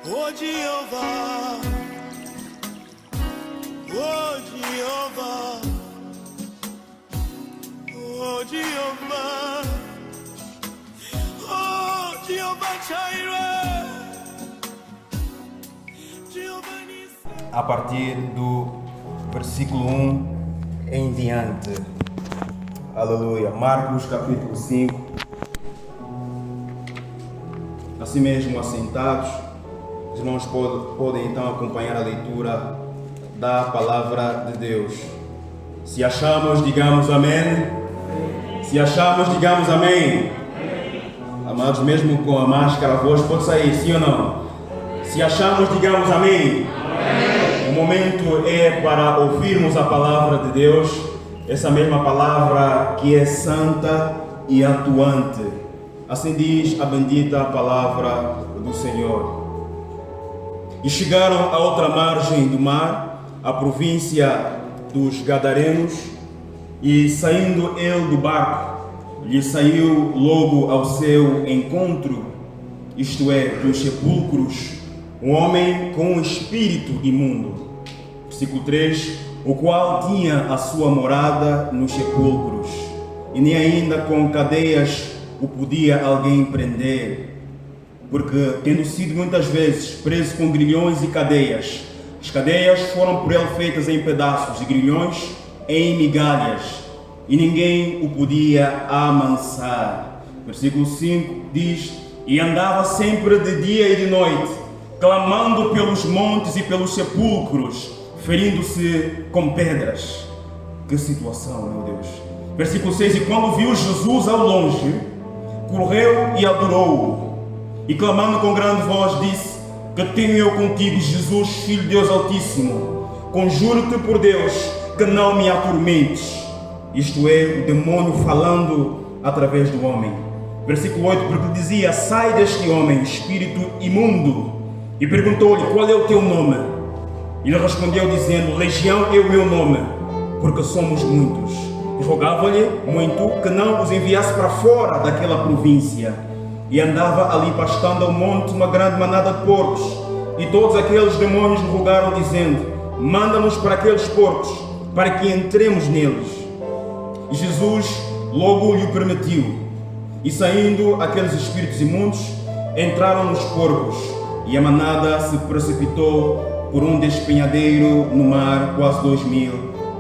Oh Jehovah, oh Jehovah, oh Jehovah, oh Jehovah Jireh, Jehovah Nissi. A partir do versículo 1 em diante. Aleluia. Marcos capítulo 5. Assim mesmo, assentados, os irmãos podem então acompanhar a leitura da palavra de Deus. Se achamos, digamos amém. Se achamos, digamos amém. Amados, mesmo com a máscara, a voz pode sair, sim ou não? Se achamos, digamos amém. O momento é para ouvirmos a palavra de Deus, essa mesma palavra que é santa e atuante. Assim diz a bendita palavra do Senhor. E chegaram à outra margem do mar, a província dos Gadarenos, e saindo ele do barco, lhe saiu logo ao seu encontro, isto é, dos sepulcros, um homem com um espírito imundo. Versículo 3, o qual tinha a sua morada nos sepulcros, e nem ainda com cadeias o podia alguém prender, porque tendo sido muitas vezes preso com grilhões e cadeias, as cadeias foram por ele feitas em pedaços e grilhões em migalhas, e ninguém o podia amansar. Versículo 5 diz, e andava sempre de dia e de noite, clamando pelos montes e pelos sepulcros, ferindo-se com pedras. Que situação, meu Deus. Versículo 6, e quando viu Jesus ao longe, correu e adorou-o, e clamando com grande voz disse, que tenho eu contigo, Jesus, Filho de Deus Altíssimo, conjuro-te por Deus que não me atormentes. Isto é, o demônio falando através do homem. Versículo 8, porque dizia, sai deste homem, espírito imundo, e perguntou-lhe, qual é o teu nome? E ele respondeu dizendo, Legião é o meu nome, porque somos muitos. E rogava-lhe muito que não os enviasse para fora daquela província. E andava ali pastando ao monte uma grande manada de porcos. E todos aqueles demônios lhe rogaram dizendo, manda-nos para aqueles porcos, para que entremos neles. E Jesus logo lhe permitiu. E saindo aqueles espíritos imundos, entraram nos porcos. E a manada se precipitou por um despenhadeiro no mar, quase 2000,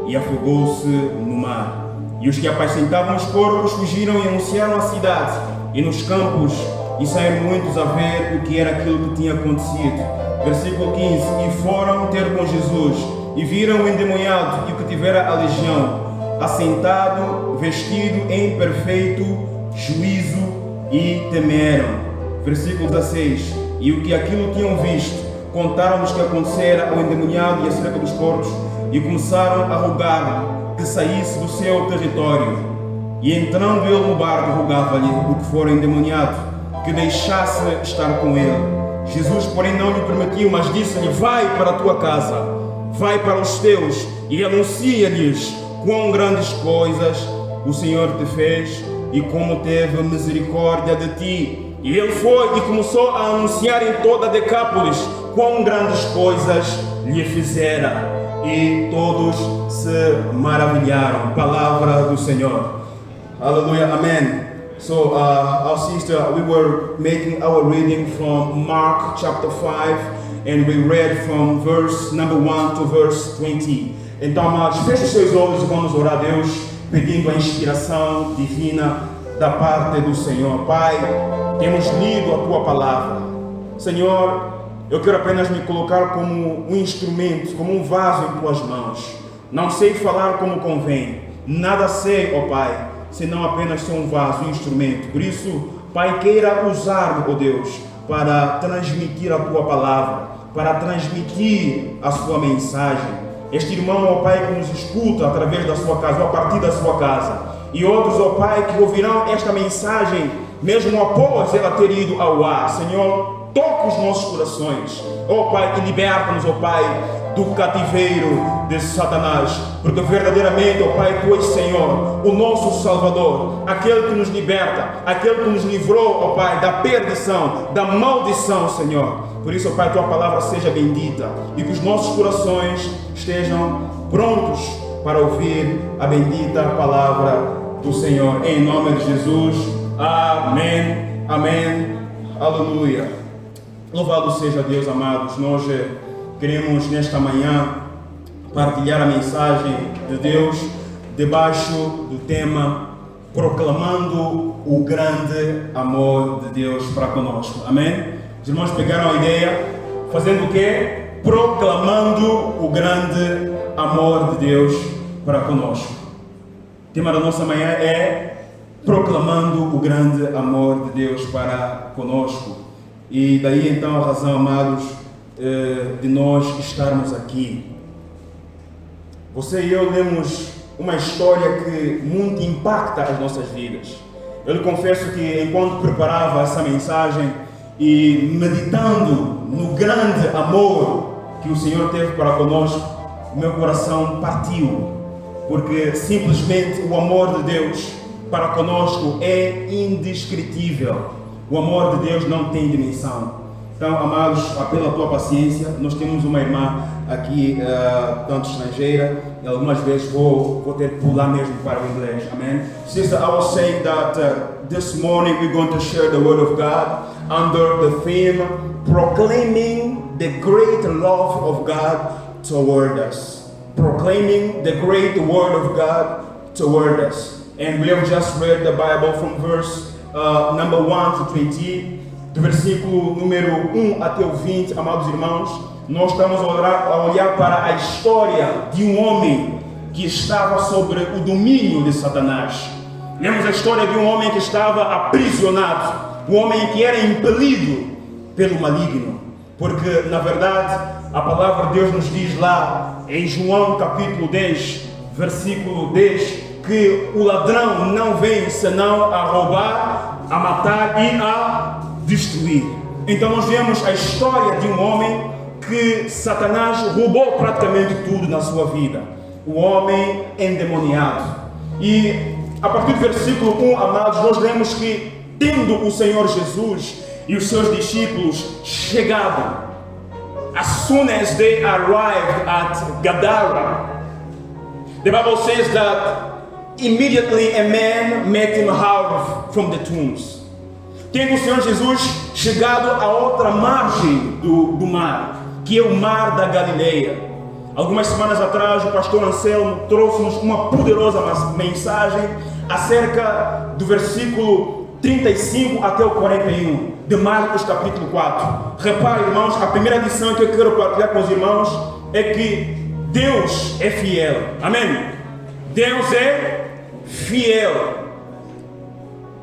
e afogou-se no mar. E os que apacentavam os porcos fugiram e anunciaram a cidade e nos campos, e saíram muitos a ver o que era aquilo que tinha acontecido. Versículo 15, e foram ter com Jesus, e viram o endemoniado e o que tivera a legião, assentado, vestido em perfeito juízo, e temeram. Versículo 16, e o que aquilo tinham visto, contaram-nos que acontecera ao endemoniado e acerca dos porcos, e começaram a rogar que saísse do seu território. E entrando ele no barco, rogava-lhe o que fora endemoniado, que deixasse estar com ele. Jesus, porém, não lhe permitiu, mas disse-lhe, vai para a tua casa, vai para os teus, e anuncia-lhes quão grandes coisas o Senhor te fez, e como teve misericórdia de ti. E ele foi e começou a anunciar em toda a Decápolis quão grandes coisas lhe fizera. E todos se maravilharam. Palavra do Senhor. Hallelujah. Amen. So, our sister, we were making our reading from Mark chapter 5, and we read from verse number 1 to verse 20. Então, amados, feche os seus olhos e vamos orar a Deus, pedindo a inspiração divina da parte do Senhor. Pai, temos lido a Tua palavra. Senhor, eu quero apenas me colocar como um instrumento, como um vaso em Tuas mãos. Não sei falar como convém. Nada sei, ó Pai, senão apenas ser um vaso, um instrumento. Por isso, Pai, queira usar-me, ó Deus, para transmitir a Tua palavra, para transmitir a Sua mensagem. Este irmão, ó Pai, que nos escuta através da sua casa, ou a partir da sua casa. E outros, ó Pai, que ouvirão esta mensagem, mesmo após ela ter ido ao ar. Senhor, toca os nossos corações, ó Pai, e liberta-nos, ó Pai, do cativeiro de Satanás, porque verdadeiramente, ó Pai, Tu és Senhor, o nosso Salvador, aquele que nos liberta, aquele que nos livrou, ó Pai, da perdição, da maldição, Senhor. Por isso, ó Pai, Tua palavra seja bendita e que os nossos corações estejam prontos para ouvir a bendita palavra do Senhor. Em nome de Jesus. Amém. Amém. Aleluia. Louvado seja Deus, amados. Nós queremos nesta manhã partilhar a mensagem de Deus debaixo do tema proclamando o grande amor de Deus para conosco. Amém? Os irmãos pegaram a ideia, fazendo o quê? Proclamando o grande amor de Deus para conosco. O tema da nossa manhã é proclamando o grande amor de Deus para conosco. E daí então a razão, amados, de nós estarmos aqui. Você e eu lemos uma história que muito impacta as nossas vidas. Eu lhe confesso que enquanto preparava essa mensagem e meditando no grande amor que o Senhor teve para conosco, o meu coração partiu, porque simplesmente o amor de Deus para conosco é indescritível. O amor de Deus não tem dimensão. Então, amados, pela tua paciência, nós temos uma irmã aqui, tanto estrangeira, e algumas vezes vou ter que pular mesmo para o inglês. Amém? Sister, I was saying that this morning we're going to share the word of God under the theme proclaiming the great love of God toward us. Proclaiming the great word of God toward us. And we have just read the Bible from verse number 1 to 20, do versículo número 1 até o 20, amados irmãos. Nós estamos a olhar para a história de um homem que estava sobre o domínio de Satanás. Lemos a história de um homem que estava aprisionado, um homem que era impelido pelo maligno, porque na verdade a palavra de Deus nos diz lá em João capítulo 10, versículo 10, que o ladrão não vem senão a roubar, a matar e a destruir. Então nós vemos a história de um homem que Satanás roubou praticamente tudo na sua vida. O homem endemoniado. E a partir do versículo 1, amados, nós lemos que tendo o Senhor Jesus e os seus discípulos chegado, as soon as they arrived at Gadara, the Bible says that immediately a man met him out from the tombs. Tendo o Senhor Jesus chegado a outra margem do mar, que é o mar da Galileia. Algumas semanas atrás o pastor Anselmo trouxe-nos uma poderosa mensagem acerca do versículo 35 até o 41 de Marcos capítulo 4. Repare, irmãos, a primeira lição que eu quero partilhar com os irmãos é que Deus é fiel. Amém? Deus é fiel.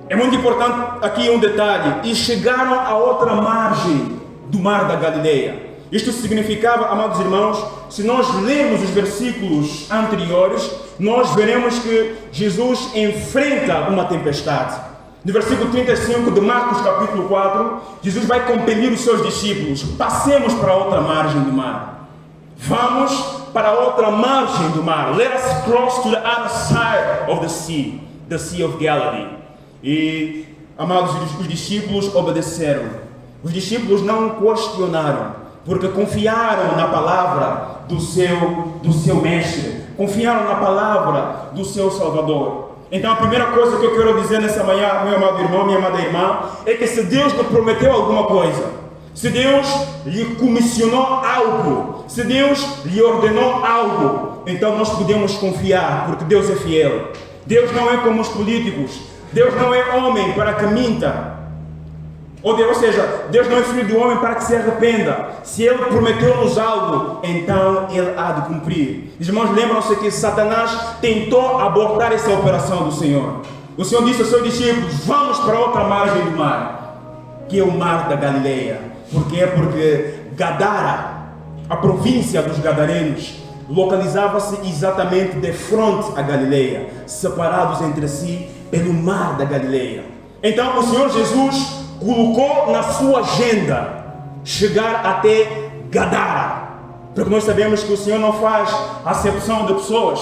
É muito importante aqui um detalhe. E chegaram a outra margem do mar da Galileia. Isto significava, amados irmãos, se nós lermos os versículos anteriores, nós veremos que Jesus enfrenta uma tempestade. No versículo 35 de Marcos capítulo 4, Jesus vai compelir os seus discípulos: passemos para outra margem do mar. Vamos para outra margem do mar. Let us cross to the other side of the Sea of Galilee. E, amados, os discípulos obedeceram. Os discípulos não questionaram, porque confiaram na palavra do seu mestre, confiaram na palavra do seu Salvador. Então a primeira coisa que eu quero dizer nessa manhã, meu amado irmão, minha amada irmã, é que se Deus lhe prometeu alguma coisa, se Deus lhe comissionou algo, se Deus lhe ordenou algo, então nós podemos confiar, porque Deus é fiel. Deus não é como os políticos. Deus não é homem para que minta. Ou seja, Deus não é filho do homem para que se arrependa. Se Ele prometeu-nos algo, então Ele há de cumprir. Os irmãos lembram-se que Satanás tentou abortar essa operação do Senhor. O Senhor disse aos seus discípulos: vamos para outra margem do mar, que é o mar da Galileia. Por quê? Porque Gadara, a província dos Gadarenos, localizava-se exatamente de frente à Galileia, separados entre si pelo mar da Galileia. Então o Senhor Jesus colocou na sua agenda chegar até Gadara. porque nós sabemos que o Senhor não faz acepção de pessoas.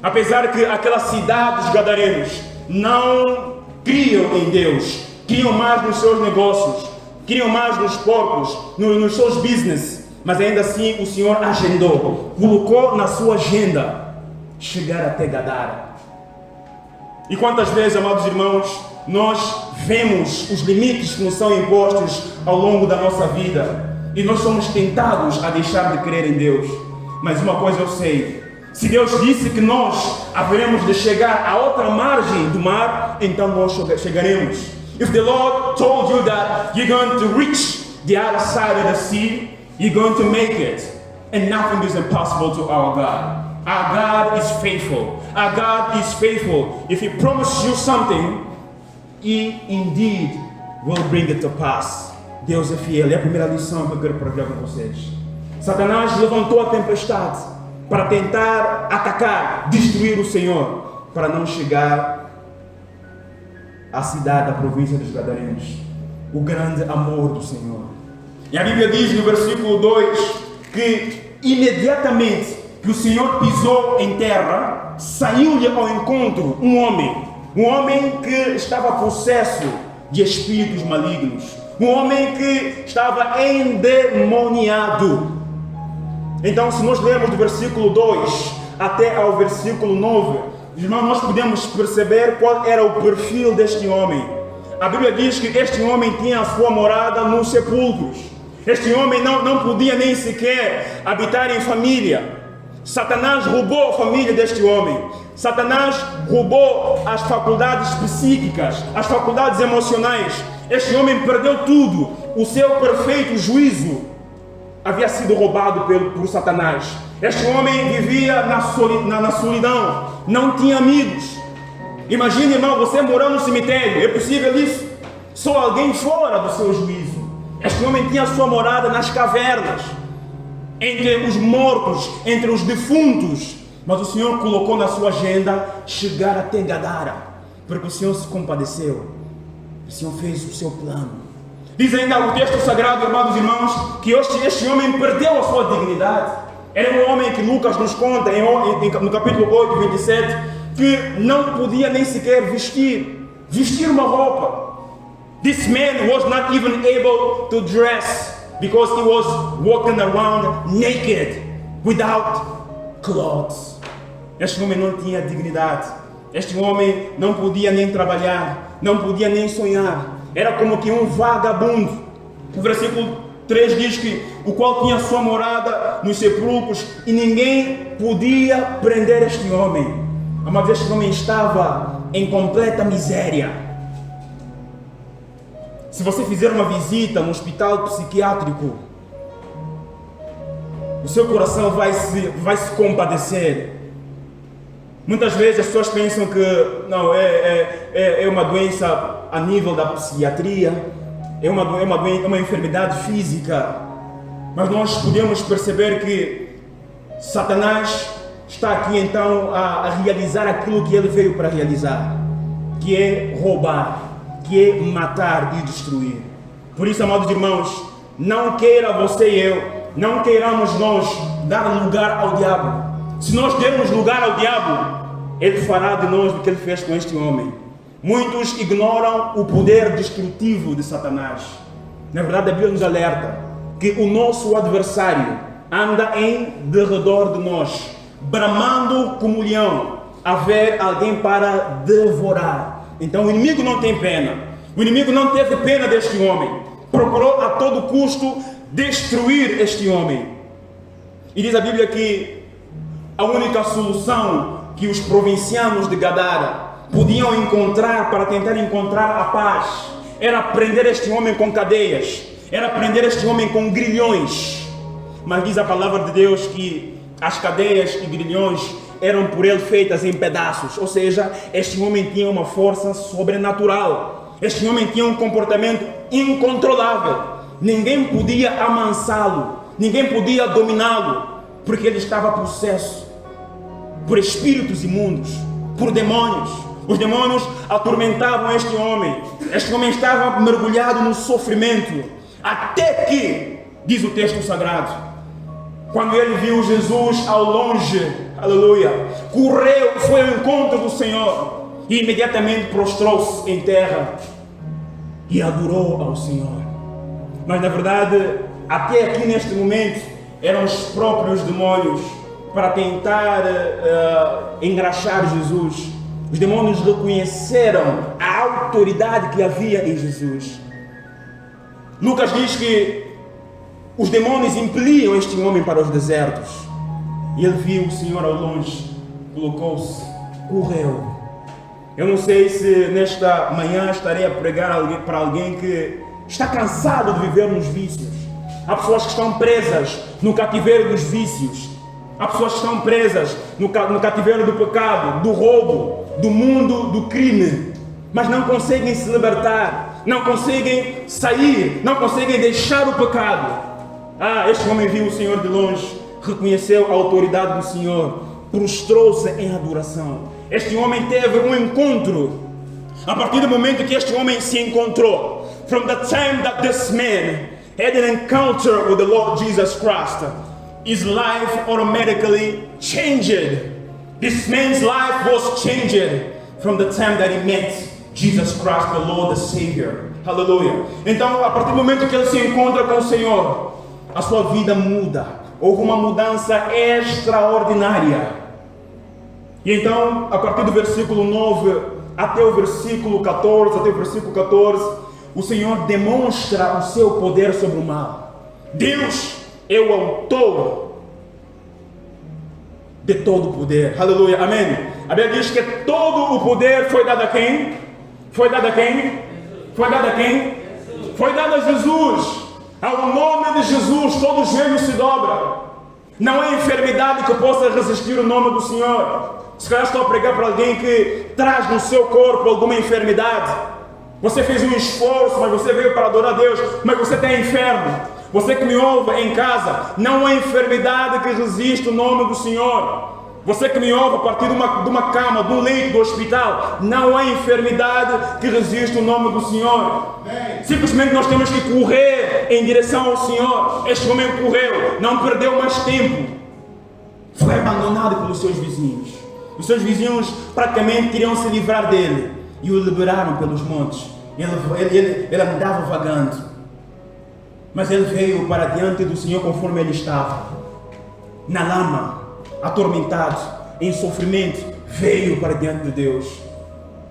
Apesar que aquela cidade dos gadarenos não criam em Deus, criam mais nos seus negócios, criam mais nos porcos, nos seus business, mas ainda assim o Senhor agendou, colocou na sua agenda chegar até Gadara. E quantas vezes, amados irmãos, nós vemos os limites que nos são impostos ao longo da nossa vida e nós somos tentados a deixar de crer em Deus. Mas uma coisa eu sei: se Deus disse que nós haveremos de chegar à outra margem do mar, então nós chegaremos. If the Lord told you that you're going to reach the other side of the sea, you're going to make it. And nothing is impossible to our God. Our God is faithful. Our God is faithful. If He promises you something, He indeed will bring it to pass. Deus é fiel. É a primeira lição que eu quero partilhar com vocês. Satanás levantou a tempestade para tentar atacar, destruir o Senhor, para não chegar à cidade da província dos Gadarenos. O grande amor do Senhor. E a Bíblia diz no versículo 2 que imediatamente que o Senhor pisou em terra, saiu-lhe ao encontro um homem que estava possesso de espíritos malignos, um homem que estava endemoniado. Então, se nós lermos do versículo 2 até ao versículo 9, irmão, nós podemos perceber qual era o perfil deste homem. A Bíblia diz que este homem tinha a sua morada nos sepulcros. Este homem não podia nem sequer habitar em família. Satanás roubou a família deste homem. Satanás roubou as faculdades psíquicas, as faculdades emocionais. Este homem perdeu tudo. O seu perfeito juízo havia sido roubado por Satanás. Este homem vivia na solidão, não tinha amigos. Imagine, irmão, você morando no cemitério. É possível isso? Só alguém fora do seu juízo. Este homem tinha sua morada nas cavernas, entre os mortos, entre os defuntos. Mas o Senhor colocou na sua agenda chegar até Gadara, porque o Senhor se compadeceu. O Senhor fez o seu plano. Diz ainda o texto sagrado, amados irmãos, que este homem perdeu a sua dignidade. Era um homem que Lucas nos conta no capítulo 8, 27, que não podia nem sequer vestir uma roupa. This man was not even able to dress because he was walking around naked, without clothes. Este homem não tinha dignidade. Este homem não podia nem trabalhar, não podia nem sonhar. Era como que um vagabundo. O versículo 3 diz que o qual tinha sua morada nos sepulcros e ninguém podia prender este homem. Mas este homem estava em completa miséria. Se você fizer uma visita no hospital psiquiátrico, o seu coração vai se compadecer. Muitas vezes as pessoas pensam que não, é uma doença a nível da psiquiatria, é uma enfermidade física. Mas nós podemos perceber que Satanás está aqui então a realizar aquilo que ele veio para realizar, que é roubar, que é matar e destruir. Por isso, amados irmãos, não queira você e eu, não queiramos nós dar lugar ao diabo. Se nós dermos lugar ao diabo, ele fará de nós o que ele fez com este homem. Muitos ignoram o poder destrutivo de Satanás. Na verdade, a Bíblia nos alerta que o nosso adversário anda em derredor de nós, bramando como leão, a ver alguém para devorar. Então o inimigo não tem pena. O inimigo não teve pena deste homem. Procurou a todo custo destruir este homem. E diz a Bíblia que a única solução que os provincianos de Gadara podiam encontrar para tentar encontrar a paz era prender este homem com cadeias, era prender este homem com grilhões. Mas diz a palavra de Deus que as cadeias e grilhões eram por ele feitas em pedaços, ou seja, este homem tinha uma força sobrenatural, este homem tinha um comportamento incontrolável, ninguém podia amansá-lo, ninguém podia dominá-lo, porque ele estava possesso por espíritos imundos, por demônios. Os demônios atormentavam este homem estava mergulhado no sofrimento, até que, diz o texto sagrado, Quando ele viu Jesus ao longe, aleluia, correu, foi ao encontro do Senhor e imediatamente prostrou-se em terra e adorou ao Senhor. Mas na verdade, até aqui neste momento, eram os próprios demônios para tentar engraxar Jesus. Os demônios reconheceram a autoridade que havia em Jesus. Lucas diz que os demônios impeliam este homem para os desertos. E ele viu o Senhor ao longe, colocou-se, correu. Eu não sei se nesta manhã estarei a pregar para alguém que está cansado de viver nos vícios. Há pessoas que estão presas no cativeiro dos vícios. Há pessoas que estão presas no cativeiro do pecado, do roubo, do mundo, do crime. Mas não conseguem se libertar, não conseguem sair, não conseguem deixar o pecado. Este homem viu o Senhor de longe, reconheceu a autoridade do Senhor, prostrou-se em adoração. Este homem teve um encontro. A partir do momento que este homem se encontrou, from the time that this man had an encounter with the Lord Jesus Christ, his life automatically changed. This man's life was changed from the time that he met Jesus Christ, the Lord, the Savior. Aleluia. Então, a partir do momento que ele se encontra com o Senhor, a sua vida muda. Houve uma mudança extraordinária. E então, a partir do versículo 9 até o versículo 14, o Senhor demonstra o seu poder sobre o mal. Deus é o autor de todo o poder. Aleluia, amém. A Bíblia diz que todo o poder foi dado a quem? Foi dado a quem? Foi dado a quem? Foi dado a Jesus. Ao nome de Jesus, todo joelho se dobra. Não há enfermidade que possa resistir o nome do Senhor. Se calhar estou a pregar para alguém que traz no seu corpo alguma enfermidade. Você fez um esforço, mas você veio para adorar a Deus, mas você está enfermo. Você que me ouve em casa, não há enfermidade que resista o nome do Senhor. Você que me ouve a partir de uma cama, de um leito do hospital, não há enfermidade que resista o nome do Senhor. Simplesmente nós temos que correr em direção ao Senhor. Este homem correu, não perdeu mais tempo. Foi abandonado pelos seus vizinhos. Os seus vizinhos praticamente queriam se livrar dele e o liberaram pelos montes. Ele andava vagando, mas ele veio para diante do Senhor conforme ele estava, na lama, atormentado, em sofrimento, veio para diante de Deus.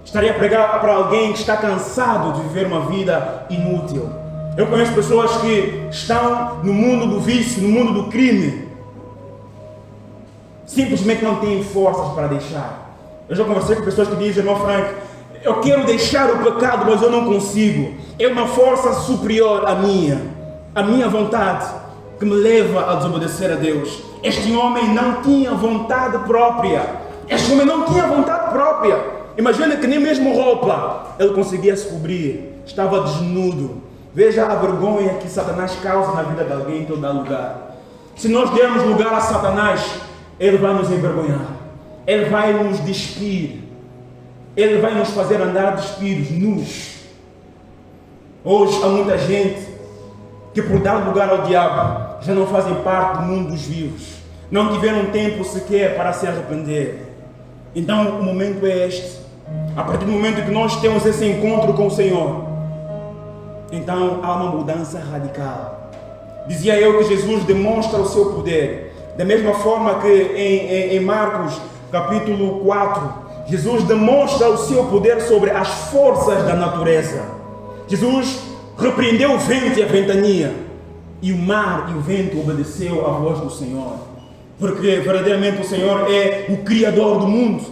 Estaria a pregar para alguém que está cansado de viver uma vida inútil. Eu conheço pessoas que estão no mundo do vício, no mundo do crime, simplesmente não têm forças para deixar. Eu já conversei com pessoas que dizem: irmão Frank, eu quero deixar o pecado, mas eu não consigo. É uma força superior à minha vontade, que me leva a desobedecer a Deus. Este homem não tinha vontade própria. Imagina que nem mesmo roupa ele conseguia se cobrir. Estava desnudo. Veja a vergonha que Satanás causa na vida de alguém em todo lugar. Se nós dermos lugar a Satanás, ele vai nos envergonhar. Ele vai nos despir. Ele vai nos fazer andar despidos, nus. Hoje há muita gente que, por dar lugar ao diabo, já não fazem parte do mundo dos vivos. Não tiveram tempo sequer para se arrepender. Então o momento é este. A partir do momento que nós temos esse encontro com o Senhor, então há uma mudança radical. Dizia eu que Jesus demonstra o seu poder. Da mesma forma que em Marcos capítulo 4, Jesus demonstra o seu poder sobre as forças da natureza. Jesus repreendeu o vento e a ventania, e o mar e o vento obedeceu à voz do Senhor, porque verdadeiramente o Senhor é o Criador do mundo.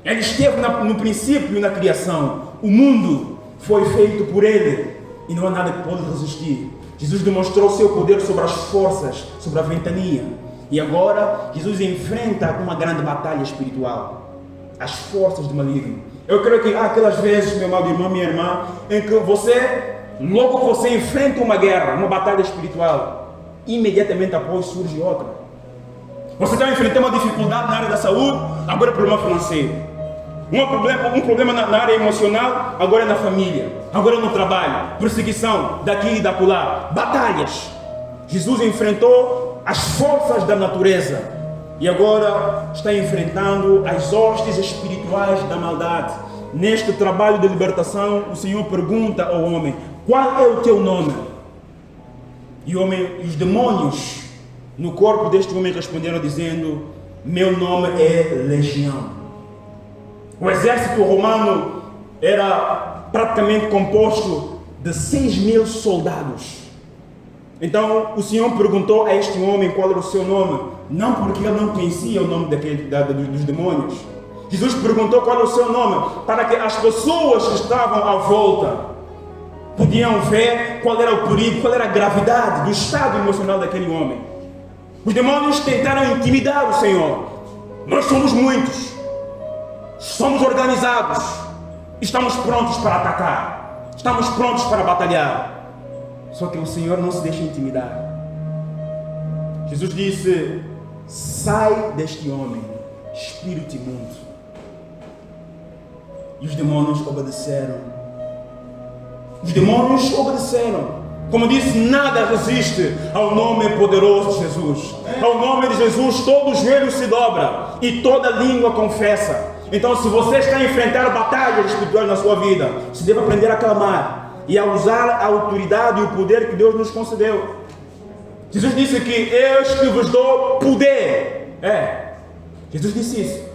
Ele esteve no princípio na criação. O mundo foi feito por Ele e não há nada que pode resistir. Jesus demonstrou o seu poder sobre as forças, sobre a ventania, e agora Jesus enfrenta uma grande batalha espiritual, as forças do maligno. Eu creio que há aquelas vezes, meu amado irmão, minha irmã, em que logo que você enfrenta uma guerra, uma batalha espiritual, imediatamente após surge outra. Você está enfrentando uma dificuldade na área da saúde, agora é problema financeiro. Um problema na área emocional, agora é na família, agora é no trabalho, perseguição daqui e da acolá, batalhas. Jesus enfrentou as forças da natureza e agora está enfrentando as hostes espirituais da maldade. Neste trabalho de libertação, o Senhor pergunta ao homem: qual é o teu nome? E os demônios no corpo deste homem responderam dizendo: meu nome é Legião. O exército romano era praticamente composto de 6.000 soldados. Então o Senhor perguntou a este homem qual era o seu nome, não porque ele não conhecia o nome dos demônios. Jesus perguntou qual era o seu nome, para que as pessoas que estavam à volta podiam ver qual era o perigo, qual era a gravidade do estado emocional daquele homem. Os demônios tentaram intimidar o Senhor. Nós somos muitos, somos organizados, estamos prontos para atacar, estamos prontos para batalhar. Só que o Senhor não se deixa intimidar. Jesus disse: sai deste homem, espírito imundo. E os demônios obedeceram. Os demônios obedeceram. Como disse, nada resiste ao nome poderoso de Jesus. Ao nome de Jesus todo joelho se dobra e toda língua confessa. Então, se você está a enfrentar batalhas espirituais na sua vida, você deve aprender a clamar e a usar a autoridade e o poder que Deus nos concedeu. Jesus disse que eis que vos dou poder. Jesus disse isso.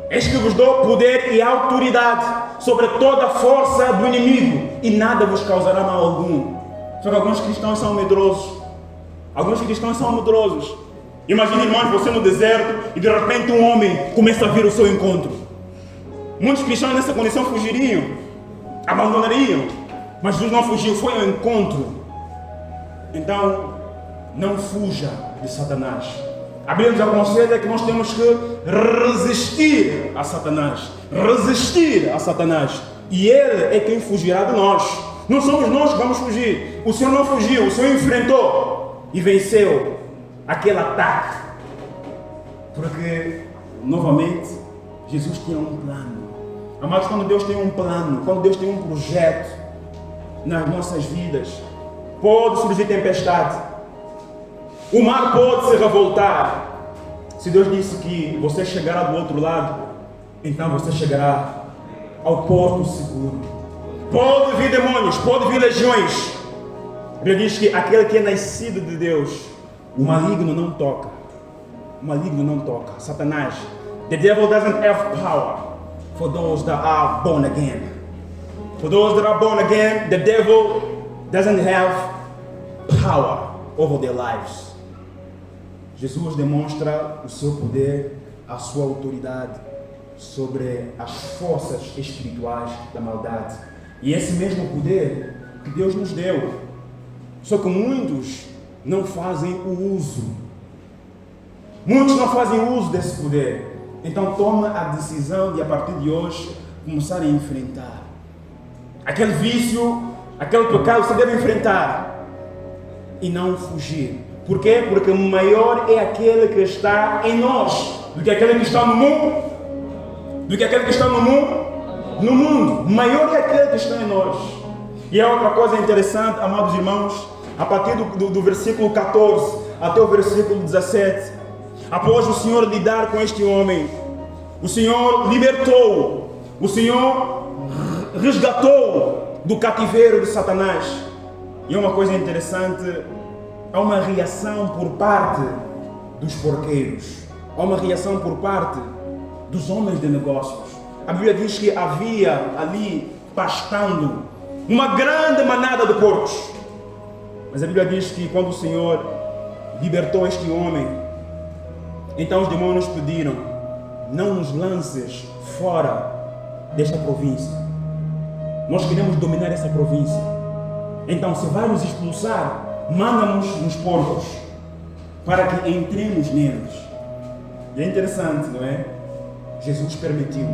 Eis que vos dou poder e autoridade sobre toda a força do inimigo e nada vos causará mal algum. Só que alguns cristãos são medrosos. Alguns cristãos são medrosos. Imagine, irmãos, você no deserto e de repente um homem começa a vir ao seu encontro. Muitos cristãos nessa condição fugiriam, abandonariam. Mas Jesus não fugiu, foi ao encontro. Então, não fuja de Satanás. A Bíblia nos aconselha que nós temos que resistir a Satanás. Resistir a Satanás. E ele é quem fugirá de nós. Não somos nós que vamos fugir. O Senhor não fugiu, o Senhor enfrentou e venceu aquele ataque. Porque, novamente, Jesus tinha um plano. Amados, quando Deus tem um plano, quando Deus tem um projeto nas nossas vidas, pode surgir tempestade, o mar pode se revoltar. Se Deus disse que você chegará do outro lado, então você chegará ao porto seguro. Pode vir demônios, pode vir legiões. A Bíblia diz que aquele que é nascido de Deus, o maligno não toca. O maligno não toca. Satanás. The devil doesn't have power for those that are born again. For those that are born again, the devil doesn't have power over their lives. Jesus demonstra o seu poder, a sua autoridade sobre as forças espirituais da maldade. E esse mesmo poder que Deus nos deu. Só que muitos não fazem o uso. Muitos não fazem uso desse poder. Então toma a decisão de, a partir de hoje, começar a enfrentar. Aquele vício, aquele pecado você deve enfrentar e não fugir. Por quê? Porque maior é aquele que está em nós do que aquele que está no mundo. Do que aquele que está no mundo. No mundo. Maior é aquele que está em nós. E é outra coisa interessante, amados irmãos, a partir do versículo 14 até o versículo 17, após o Senhor lidar com este homem, o Senhor libertou, o Senhor resgatou do cativeiro de Satanás. E é uma coisa interessante, há uma reação por parte dos porqueiros, há uma reação por parte dos homens de negócios. A Bíblia diz que havia ali pastando uma grande manada de porcos. Mas a Bíblia diz que quando o Senhor libertou este homem, então os demônios pediram: não nos lances fora desta província. Nós queremos dominar essa província. Então, se vai nos expulsar, manda-nos nos porcos, para que entremos neles. E é interessante, não é? Jesus permitiu.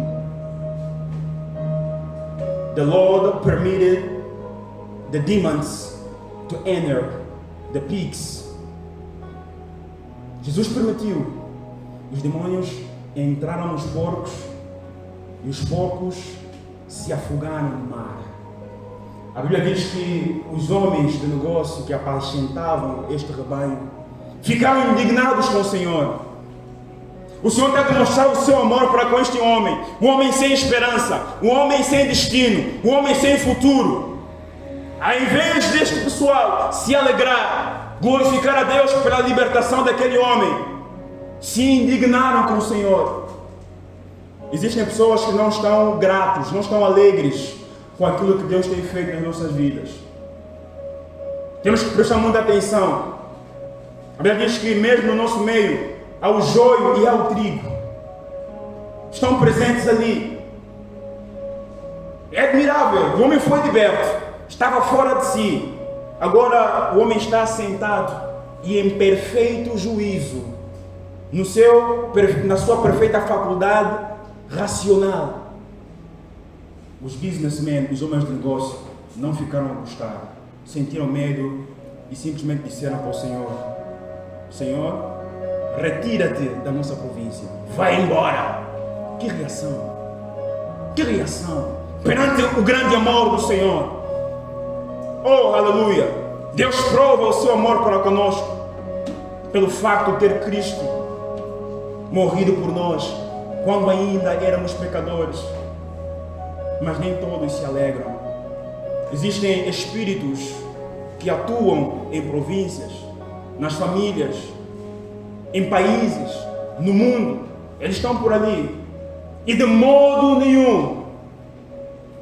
The Lord permitted the demons to enter the pigs. Jesus permitiu. Os demônios entraram nos porcos e os porcos se afogaram no mar. A Bíblia diz que os homens de negócio que apacentavam este rebanho ficaram indignados com o Senhor. O Senhor está a demonstrar o seu amor para com este homem, um homem sem esperança, um homem sem destino, um homem sem futuro. Ao invés deste pessoal se alegrar, glorificar a Deus pela libertação daquele homem, se indignaram com o Senhor. Existem pessoas que não estão gratos, não estão alegres com aquilo que Deus tem feito nas nossas vidas. Temos que prestar muita atenção. A Bíblia diz que mesmo no nosso meio, ao joio e ao trigo, estão presentes ali. É admirável, o homem foi liberto, estava fora de si. Agora o homem está sentado e em perfeito juízo, na sua perfeita faculdade racional. Os businessmen, os homens de negócio, não ficaram a gostar, sentiram medo e simplesmente disseram para o Senhor: Senhor, retira-te da nossa província, vai embora. Que reação! Que reação perante o grande amor do Senhor. Oh, aleluia! Deus prova o seu amor para conosco pelo facto de ter Cristo morrido por nós quando ainda éramos pecadores. Mas nem todos se alegram. Existem espíritos que atuam em províncias, nas famílias, em países, no mundo. Eles estão por ali e de modo nenhum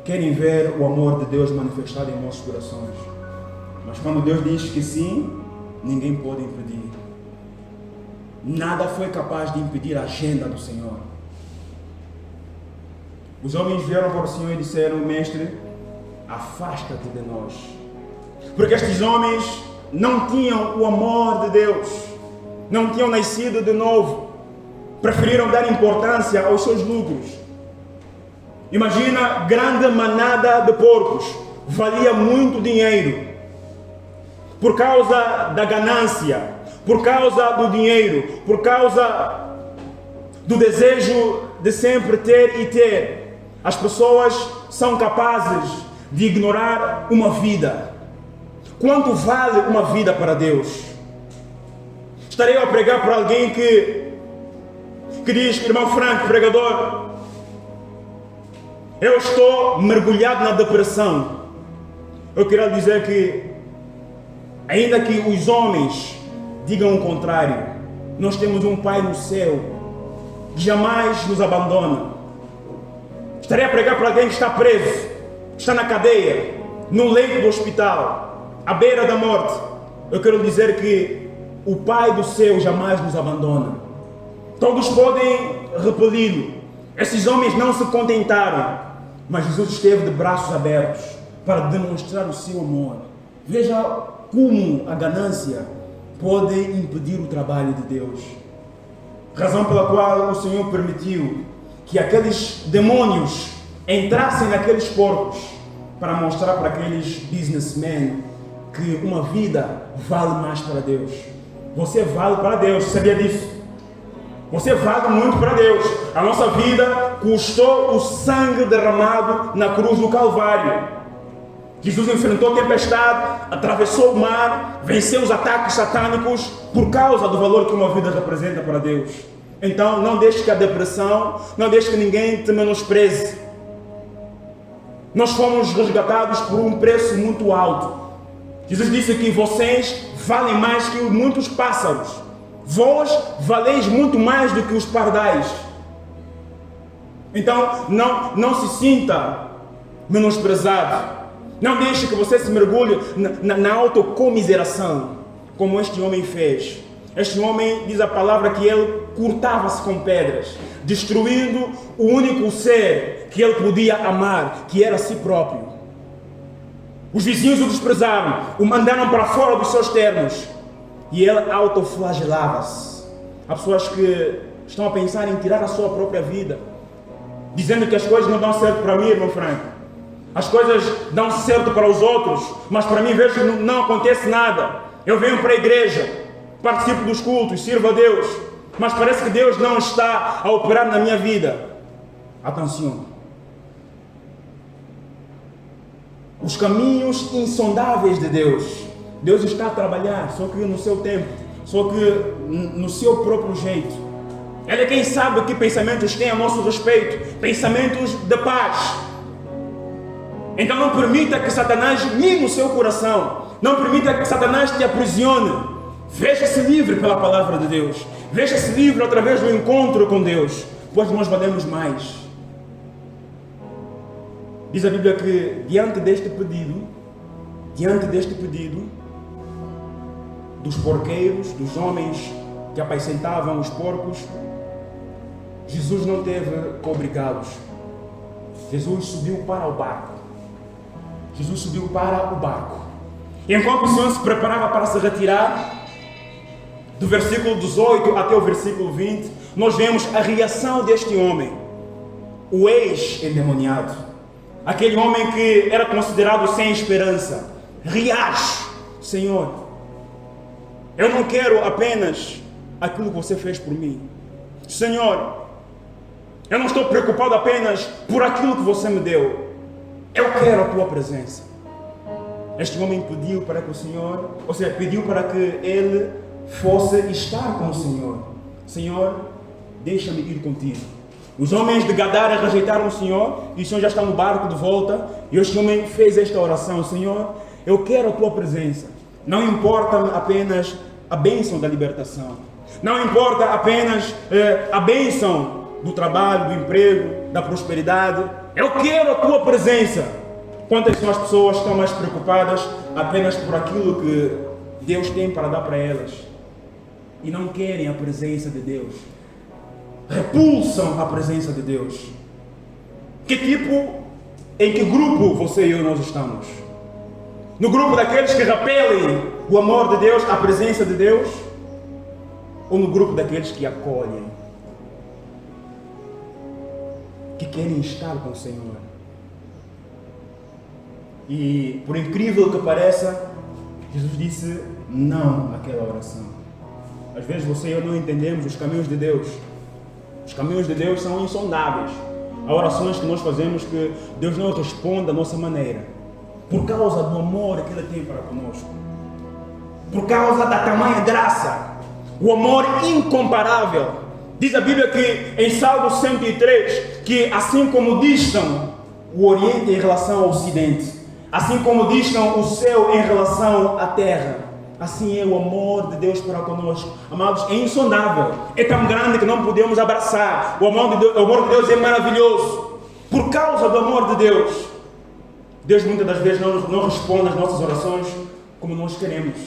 querem ver o amor de Deus manifestado em nossos corações. Mas quando Deus diz que sim, ninguém pode impedir. Nada foi capaz de impedir a agenda do Senhor. Os homens vieram para o Senhor e disseram: Mestre, afasta-te de nós. Porque estes homens não tinham o amor de Deus, não tinham nascido de novo, preferiram dar importância aos seus lucros. Imagina, grande manada de porcos, valia muito dinheiro. Por causa da ganância, por causa do dinheiro, por causa do desejo de sempre ter e ter, as pessoas são capazes de ignorar uma vida. Quanto vale uma vida para Deus? Estarei a pregar para alguém que diz: irmão Franco, pregador, eu estou mergulhado na depressão. Eu quero dizer que, ainda que os homens digam o contrário, nós temos um Pai no céu que jamais nos abandona. Estarei a pregar para alguém que está preso, que está na cadeia, no leito do hospital, à beira da morte. Eu quero dizer que o Pai do céu jamais nos abandona. Todos podem repeli-lo. Esses homens não se contentaram, mas Jesus esteve de braços abertos para demonstrar o seu amor. Veja como a ganância pode impedir o trabalho de Deus. Razão pela qual o Senhor permitiu que aqueles demônios entrassem naqueles porcos, para mostrar para aqueles businessmen que uma vida vale mais para Deus. Você vale para Deus, sabia disso? Você vale muito para Deus. A nossa vida custou o sangue derramado na cruz do Calvário. Jesus enfrentou a tempestade, atravessou o mar, venceu os ataques satânicos por causa do valor que uma vida representa para Deus. Então não deixe que a depressão, não deixe que ninguém te menospreze. Nós fomos resgatados por um preço muito alto. Jesus disse que vocês valem mais que muitos pássaros. Vós valeis muito mais do que os pardais. Então não se sinta menosprezado. Não deixe que você se mergulhe na autocomiseração, como este homem fez. Este homem, diz a palavra, que ele cortava-se com pedras, destruindo o único ser que ele podia amar, que era a si próprio. Os vizinhos o desprezaram, o mandaram para fora dos seus termos, e ele autoflagelava-se. Há pessoas que estão a pensar em tirar a sua própria vida, dizendo que as coisas não dão certo para mim, irmão Franco. As coisas dão certo para os outros, mas para mim vejo que não acontece nada. Eu venho para a igreja, participo dos cultos, sirvo a Deus, mas parece que Deus não está a operar na minha vida. Atenção. os caminhos insondáveis de Deus. Deus está a trabalhar, só que no seu tempo, só que no seu próprio jeito. Ele é quem sabe que pensamentos tem a nosso respeito, pensamentos de paz. Então não permita que Satanás mine o seu coração, não permita que Satanás te aprisione. Veja-se livre pela palavra de Deus, veja-se livre através do encontro com Deus, pois nós valemos mais. Diz a Bíblia que diante deste pedido, dos porqueiros, dos homens que apacentavam os porcos, Jesus não teve que obrigá-los. Jesus subiu para o barco. E enquanto o Senhor se preparava para se retirar, do versículo 18 até o versículo 20, nós vemos a reação deste homem, o ex-endemoniado, aquele homem que era considerado sem esperança. Reage: Senhor, eu não quero apenas aquilo que você fez por mim. Senhor, eu não estou preocupado apenas por aquilo que você me deu. Eu quero a tua presença. Este homem pediu para que o Senhor, pediu para que ele fosse estar com o Senhor. Senhor, deixa-me ir contigo. Os homens de Gadara rejeitaram o Senhor e o Senhor já está no barco de volta. E este homem fez esta oração: Senhor, eu quero a tua presença. Não importa apenas a bênção da libertação. Não importa apenas a bênção do trabalho, do emprego, da prosperidade. Eu quero a tua presença. Quantas são as pessoas que estão mais preocupadas apenas por aquilo que Deus tem para dar para elas e não querem a presença de Deus? Repulsam a presença de Deus. Em que grupo você e eu nós estamos? No grupo daqueles que repelem o amor de Deus, a presença de Deus? Ou no grupo daqueles que acolhem, que querem estar com o Senhor? E por incrível que pareça, Jesus disse não naquela oração. Às vezes você e eu não entendemos os caminhos de Deus. Os caminhos de Deus são insondáveis. Há orações que nós fazemos que Deus não responde da nossa maneira, por causa do amor que Ele tem para conosco, por causa da tamanha graça, o amor incomparável. Diz a Bíblia que em Salmo 103, que assim como distam o Oriente em relação ao Ocidente, assim como distam o céu em relação à terra, assim é o amor de Deus para conosco. Amados, é insondável, é tão grande que não podemos abraçar. O amor de Deus é maravilhoso. Por causa do amor de Deus, Deus muitas das vezes não responde às nossas orações como nós queremos.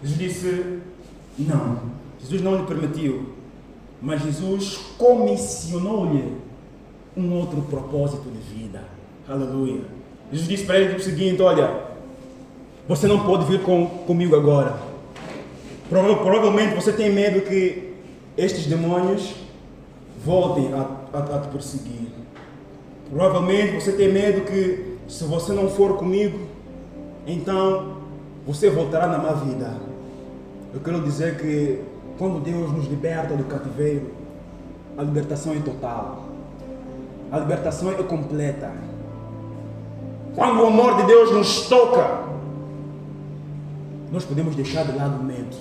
Jesus disse não. Jesus não lhe permitiu, mas Jesus comissionou-lhe um outro propósito de vida. Aleluia. Jesus disse para ele o seguinte: olha, você não pode vir comigo agora. Provavelmente você tem medo que estes demônios voltem a te perseguir. Provavelmente você tem medo que, se você não for comigo, então você voltará na má vida. Eu quero dizer que quando Deus nos liberta do cativeiro, a libertação é total. A libertação é completa. Quando o amor de Deus nos toca, nós podemos deixar de lado o medo.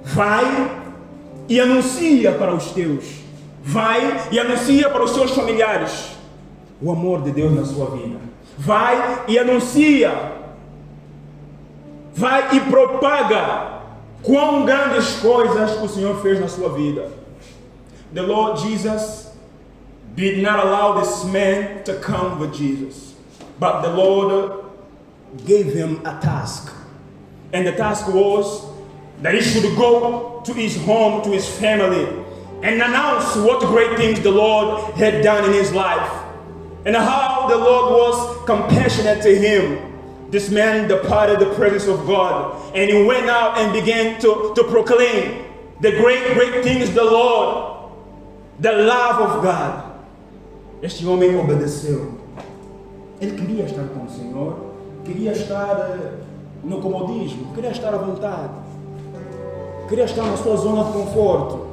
Vai e anuncia para os teus. Vai e anuncia para os seus familiares o amor de Deus na sua vida. Vai e anuncia. Vai e propaga quão grandes coisas o Senhor fez na sua vida. The Lord Jesus did not allow this man to come with Jesus, but the Lord gave him a task. And the task was that he should go to his home, to his family, and announce what great things the Lord had done in his life, and how the Lord was compassionate to him. This man departed the presence of God, and he went out and began to proclaim the great things the Lord, the love of God. Este homem obedeceu. Ele queria estar com o Senhor, queria estar no comodismo, queria estar à vontade, queria estar na sua zona de conforto.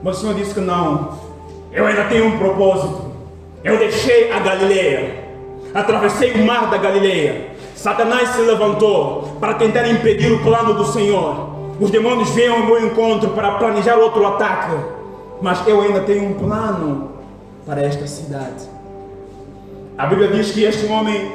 Mas o Senhor disse que não. Eu ainda tenho um propósito. Eu deixei a Galileia atravessei o mar da Galileia. Satanás se levantou para tentar impedir o plano do Senhor. Os demônios vêm ao meu encontro para planejar outro ataque. Mas eu ainda tenho um plano para esta cidade. A Bíblia diz que este homem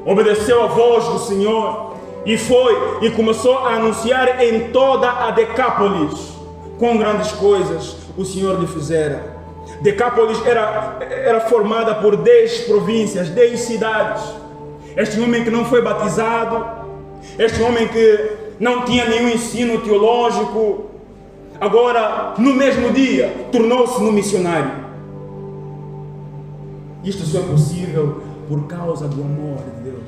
obedeceu a voz do Senhor e foi e começou a anunciar em toda a Decápolis quão grandes coisas o Senhor lhe fizera. Decápolis era formada por 10 províncias, 10 cidades. Este homem que não foi batizado, este homem que não tinha nenhum ensino teológico, agora, no mesmo dia, tornou-se um missionário. Isto só é possível por causa do amor de Deus.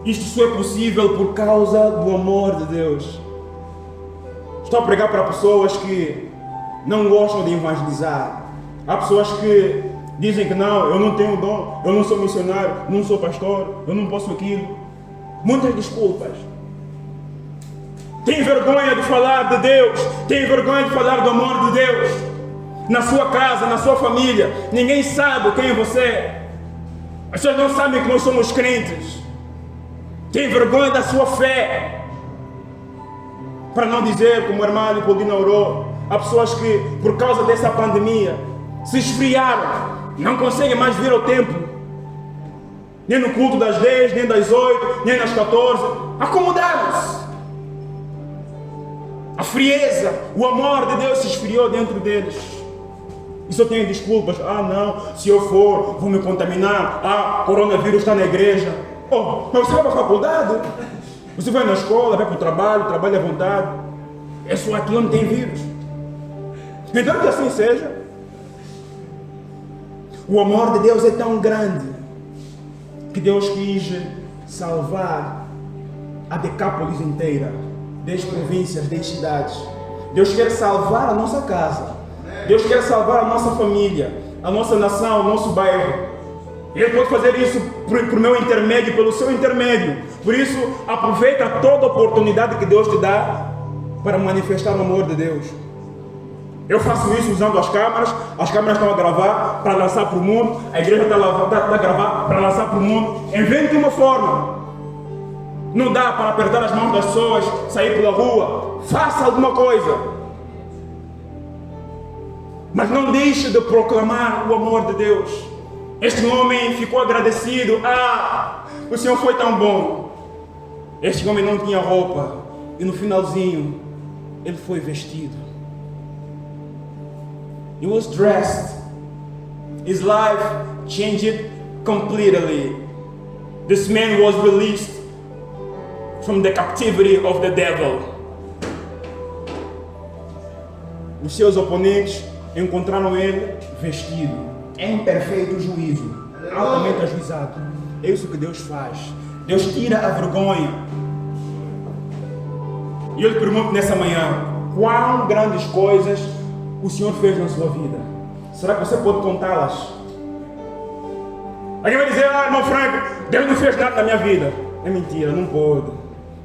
Isto só é possível por causa do amor de Deus. Estou a pregar para pessoas que não gostam de evangelizar. Há pessoas que dizem que não, eu não tenho dom, eu não sou missionário, não sou pastor, eu não posso aquilo. Muitas desculpas. Tem vergonha de falar de Deus, tem vergonha de falar do amor de Deus. Na sua casa, na sua família, ninguém sabe quem é você. As pessoas não sabem que nós somos crentes. Tem vergonha da sua fé. Para não dizer, como o irmão Leopoldina orou, há pessoas que, por causa dessa pandemia, se esfriaram, não conseguem mais vir ao templo, nem no culto das 10, nem das 8, nem das 14, acomodaram-se. A frieza, o amor de Deus se esfriou dentro deles. E só tem desculpas. Ah não, se eu for, vou me contaminar. Ah, coronavírus está na igreja. Oh, mas você vai para a faculdade? Você vai na escola, vai para o trabalho, trabalha à vontade. É só aqui onde tem vírus. Então que assim seja. O amor de Deus é tão grande que Deus quis salvar a Decápolis inteira, 10 províncias, 10 cidades. Deus quer salvar a nossa casa. Deus quer salvar a nossa família, a nossa nação, o nosso bairro. Ele pode fazer isso por meu intermédio, pelo seu intermédio. Por isso, aproveita toda a oportunidade que Deus te dá para manifestar o amor de Deus. Eu faço isso usando as câmeras estão a gravar para lançar para o mundo, a igreja está a gravar para lançar para o mundo. Invente uma forma. Não dá para apertar as mãos das pessoas, sair pela rua. Faça alguma coisa. Mas não deixe de proclamar o amor de Deus. Este homem ficou agradecido. Ah, o Senhor foi tão bom. Este homem não tinha roupa. E no finalzinho, ele foi vestido. He was dressed. His life changed completely. This man was released from the captivity of the devil. Os seus oponentes encontraram ele vestido em perfeito juízo, altamente ajuizado. É isso que Deus faz. Deus tira a vergonha. E eu lhe pergunto nessa manhã: quão grandes coisas o Senhor fez na sua vida? Será que você pode contá-las? Alguém vai dizer: ah, irmão Franco, Deus não fez nada na minha vida. É mentira, não pode.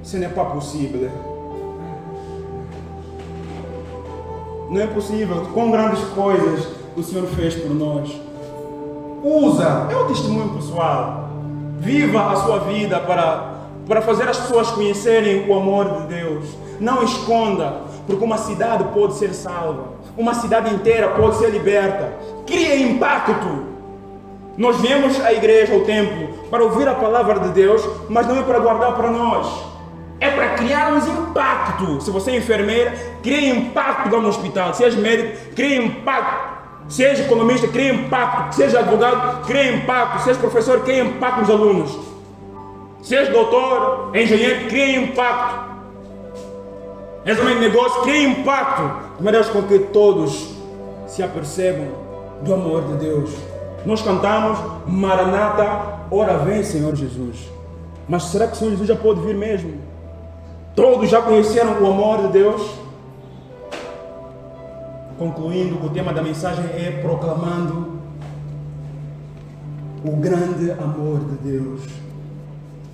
Isso não é possível. Não é possível. Quão grandes coisas o Senhor fez por nós. Usa, é um testemunho pessoal. Viva a sua vida para fazer as pessoas conhecerem o amor de Deus. Não esconda, porque uma cidade pode ser salva. Uma cidade inteira pode ser liberta. Crie impacto. Nós viemos à igreja, ao templo, para ouvir a palavra de Deus, mas não é para guardar para nós. É para criarmos impacto. Se você é enfermeira, crie impacto lá no hospital. Se és médico, crie impacto. Se és economista, crie impacto. Se és advogado, crie impacto. Se és professor, crie impacto nos alunos. Se és doutor, engenheiro, crie impacto. És homem de negócio, crie impacto. De maneira com que todos se apercebam do amor de Deus. Nós cantamos: Maranata, ora vem, Senhor Jesus. Mas será que o Senhor Jesus já pode vir mesmo? Todos já conheceram o amor de Deus? Concluindo, o tema da mensagem é proclamando o grande amor de Deus.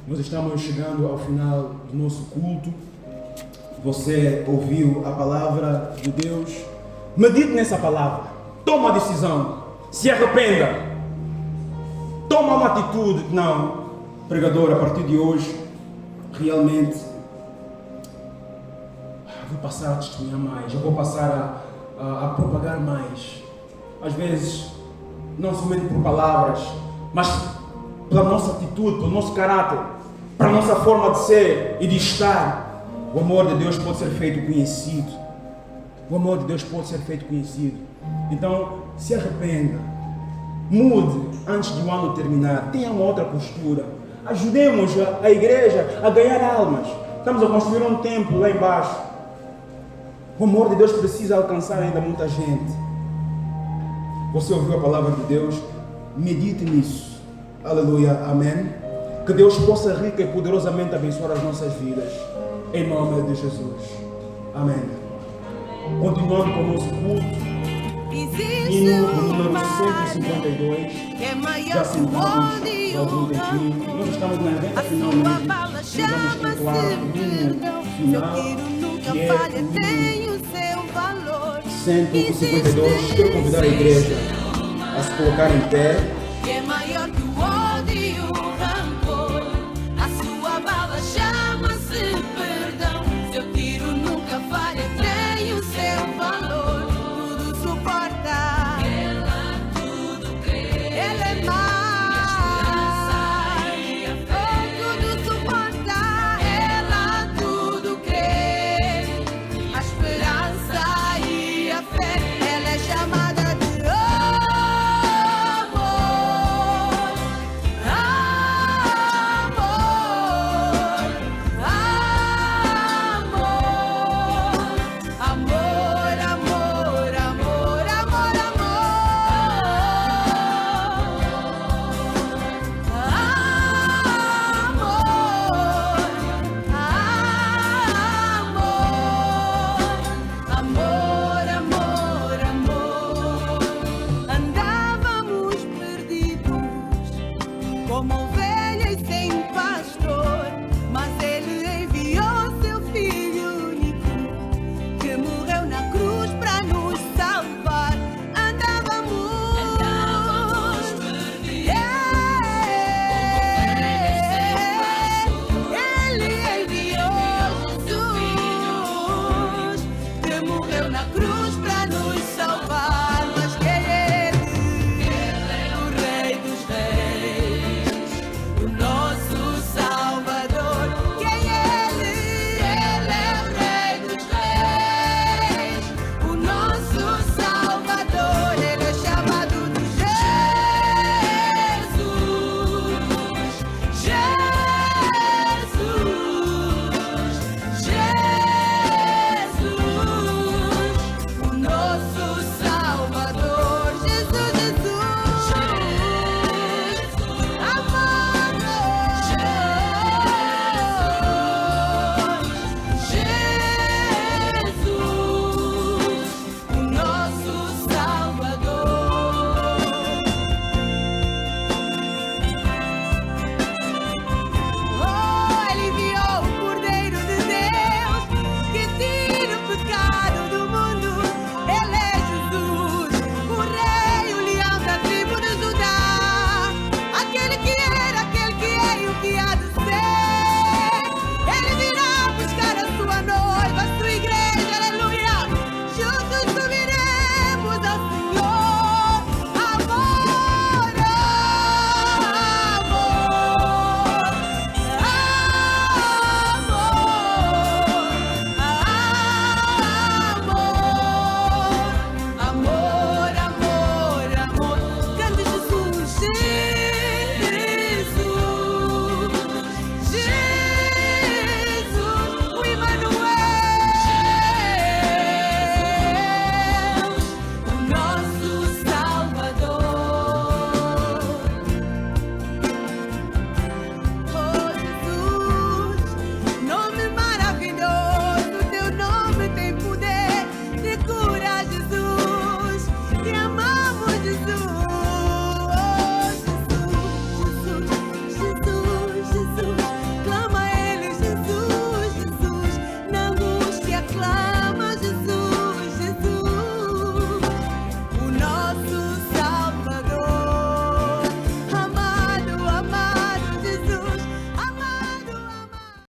Nós estamos chegando ao final do nosso culto. Você ouviu a palavra de Deus? Medite nessa palavra. Toma a decisão. Se arrependa. toma uma atitude. Não, pregador, a partir de hoje, realmente, vou passar a testemunhar mais, eu vou passar a propagar mais. Às vezes, não somente por palavras, mas pela nossa atitude, pelo nosso caráter, para a nossa forma de ser e de estar. O amor de Deus pode ser feito conhecido. O amor de Deus pode ser feito conhecido. Então, se arrependa. Mude antes de o ano terminar. Tenha uma outra postura. Ajudemos a igreja a ganhar almas. Estamos a construir um templo lá embaixo. O amor de Deus precisa alcançar ainda muita gente. Você ouviu a palavra de Deus? Medite nisso. Aleluia. Amém. Que Deus possa rica e poderosamente abençoar as nossas vidas. Em nome de Jesus. Amém. Continuando com o nosso culto. Hino número 152. Já sentamos há algum tempinho. Nós estamos na reta final mesmo. E vamos entoar o hino final, que é o hino 152. Quero convidar a igreja a se colocar em pé.